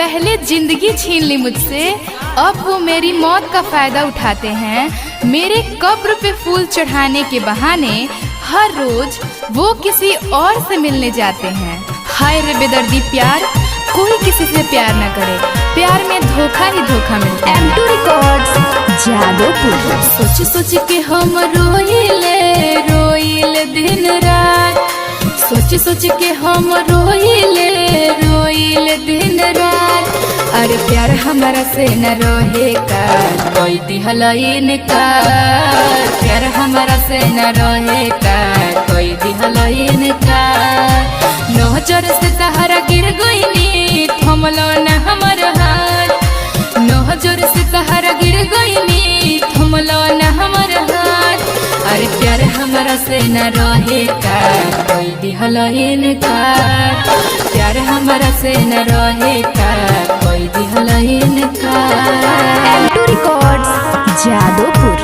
पहले जिंदगी छीन ली मुझसे, अब वो मेरी मौत का फायदा उठाते हैं। मेरे कब्र पे फूल चढ़ाने के बहाने हर रोज वो किसी और से मिलने जाते हैं। हाय रे बेदर्दी प्यार, कोई किसी से प्यार न करे, प्यार में धोखा ही धोखा मिलता है। M2 records Jadopur. सोच सोच के हम रोइले दिन रात, सोच सोच के हम रोइले दिन रात। अरे प्यार हमारा से न रहे का, कोई दिहलाइन का। प्यार हमारा से न रहे का, कोई दिहलाइन का। नजर से सहारा गिर गईनी, थमलो न हमर हाथ। नजर से सहारा गिर गईनी, थमलो न हमर हाथ। अरे प्यार हमारा से न रहे का, कोई दिहलाइन का। प्यार हमारा से न रहे का, कोई दिहलाइन का। M2 records Jadopur.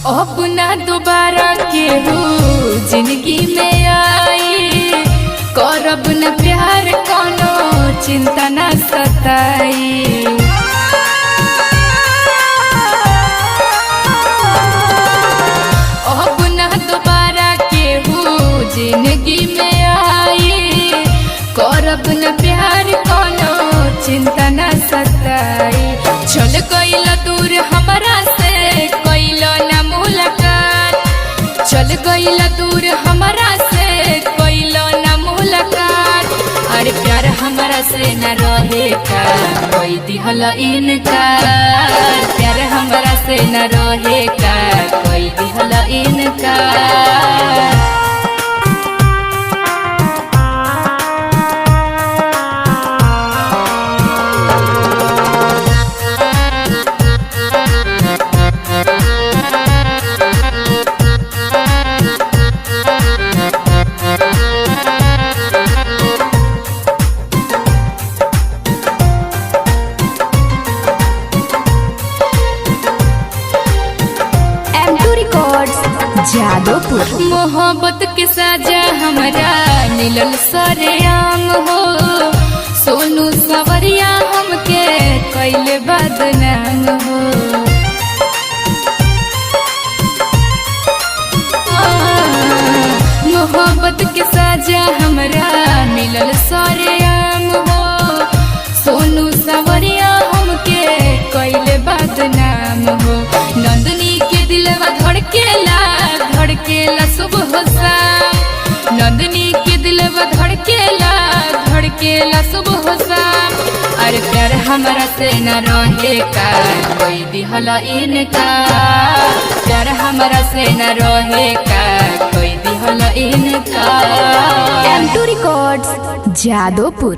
अब ना दोबारा केहू जिंदगी में आई, करब न प्यार कोनो चिंता न सताई। अब ना दोबारा केहू जिंदगी में आई, करब न प्यार कोनो चिंता न सताई। चल गइला दूर हमरा से, कइलो न मुलाकात। चल गइला दूर हमरा से, कइलो न मुलाकात। अरे प्यार हमरा से न रहे का, कोई दिहला इनकार। प्यार हमरा से न रहे का, कोई दिहला इनकार। जादोपुर। मोहब्बत के साजा हमरा मिलल सरेआम हो, सोनू सवरिया हमके कैले बदनाम हो। मोहब्बत के साजा हमरा मिलल सरेआम हो, सोनू सवरिया हमके कैले बदनाम हो। नंदनी के दिलवा धड़केला सुबह शाम। नंदनी के दिलवा धड़केला सुबह शाम। अरे प्यार हमरा से न रहे का, कोई दिहला इनका। प्यार हमरा से न रहे का, कोई दिहला इनका। M2 records Jadopur.